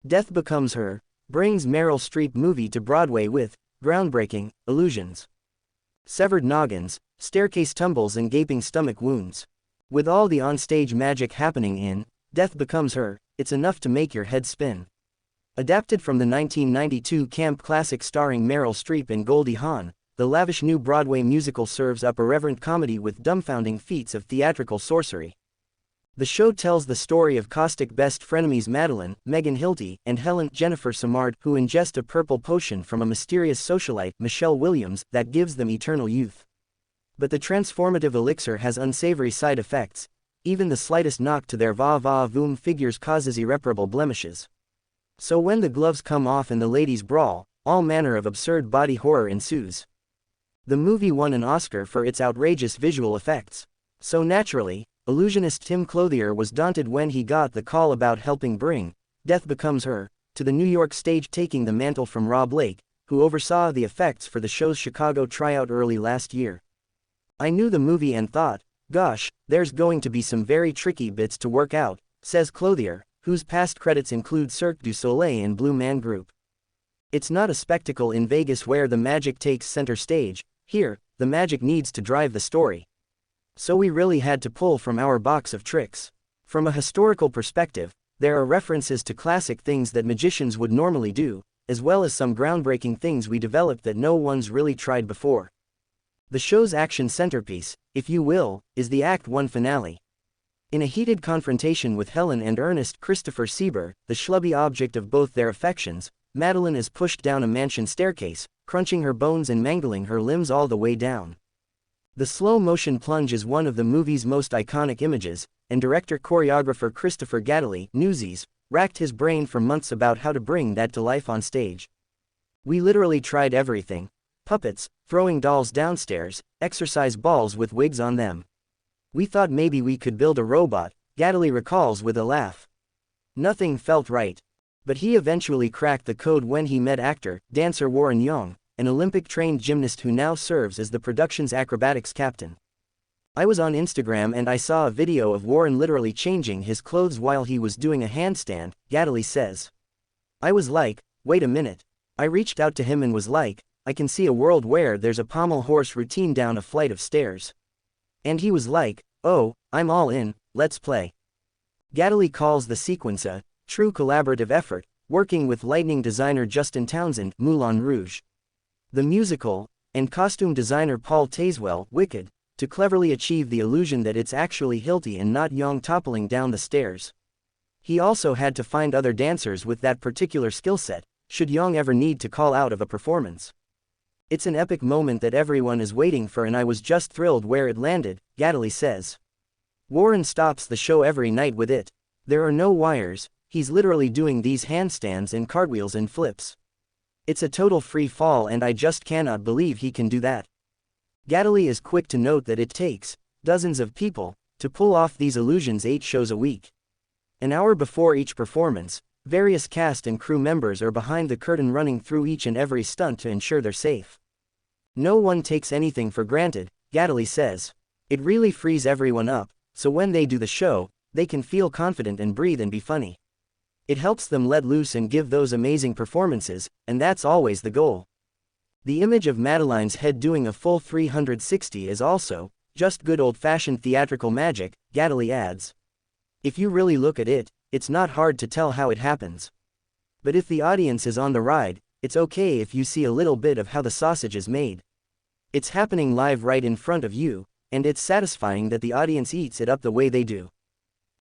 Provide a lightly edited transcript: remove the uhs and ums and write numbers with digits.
Death Becomes Her brings Meryl Streep movie to Broadway with groundbreaking illusions, severed noggins, staircase tumbles and gaping stomach wounds. With all the onstage magic happening in Death Becomes Her, it's enough to make your head spin. Adapted from the 1992 camp classic starring Meryl Streep and Goldie Hawn, the lavish new Broadway musical serves up irreverent comedy with dumbfounding feats of theatrical sorcery. The show tells the story of caustic best frenemies Madeline, Megan Hilty, and Helen, Jennifer Simard, who ingest a purple potion from a mysterious socialite, Michelle Williams, that gives them eternal youth. But the transformative elixir has unsavory side effects. Even the slightest knock to their va-va-voom figures causes irreparable blemishes. So when the gloves come off and the ladies brawl, all manner of absurd body horror ensues. The movie won an Oscar for its outrageous visual effects. So naturally, illusionist Tim Clothier was daunted when he got the call about helping bring Death Becomes Her to the New York stage, taking the mantle from Rob Lake, who oversaw the effects for the show's Chicago tryout early last year. I knew the movie and thought, gosh, there's going to be some very tricky bits to work out, says Clothier, whose past credits include Cirque du Soleil and Blue Man Group. It's not a spectacle in Vegas where the magic takes center stage. Here, the magic needs to drive the story. So we really had to pull from our box of tricks. From a historical perspective, there are references to classic things that magicians would normally do, as well as some groundbreaking things we developed that no one's really tried before. The show's action centerpiece, if you will, is the Act 1 finale. In a heated confrontation with Helen and Ernest Christopher Sieber, the schlubby object of both their affections, Madeline is pushed down a mansion staircase, crunching her bones and mangling her limbs all the way down. The slow-motion plunge is one of the movie's most iconic images, and director-choreographer Christopher Gatterly, Newsies, racked his brain for months about how to bring that to life on stage. We literally tried everything: puppets, throwing dolls downstairs, exercise balls with wigs on them. We thought maybe we could build a robot, Gatterly recalls with a laugh. Nothing felt right. But he eventually cracked the code when he met actor, dancer Warren Young, an Olympic-trained gymnast who now serves as the production's acrobatics captain. I was on Instagram and I saw a video of Warren literally changing his clothes while he was doing a handstand, Gatterly says. I was like, wait a minute. I reached out to him and was like, I can see a world where there's a pommel horse routine down a flight of stairs. And he was like, oh, I'm all in, let's play. Gatterly calls the sequence a true collaborative effort, working with lighting designer Justin Townsend, Moulin Rouge, the musical, and costume designer Paul Tazewell, Wicked, to cleverly achieve the illusion that it's actually Hilty and not Young toppling down the stairs. He also had to find other dancers with that particular skill set, should Young ever need to call out of a performance. It's an epic moment that everyone is waiting for and I was just thrilled where it landed, Gatterly says. Warren stops the show every night with it. There are no wires. He's literally doing these handstands and cartwheels and flips. It's a total free fall and I just cannot believe he can do that. Gatterly is quick to note that it takes dozens of people to pull off these illusions 8 shows a week. An hour before each performance, various cast and crew members are behind the curtain running through each and every stunt to ensure they're safe. No one takes anything for granted, Gatterly says. It really frees everyone up, so when they do the show, they can feel confident and breathe and be funny. It helps them let loose and give those amazing performances, and that's always the goal. The image of Madeline's head doing a full 360 is also just good old-fashioned theatrical magic, Gatterly adds. If you really look at it, it's not hard to tell how it happens. But if the audience is on the ride, it's okay if you see a little bit of how the sausage is made. It's happening live right in front of you, and it's satisfying that the audience eats it up the way they do.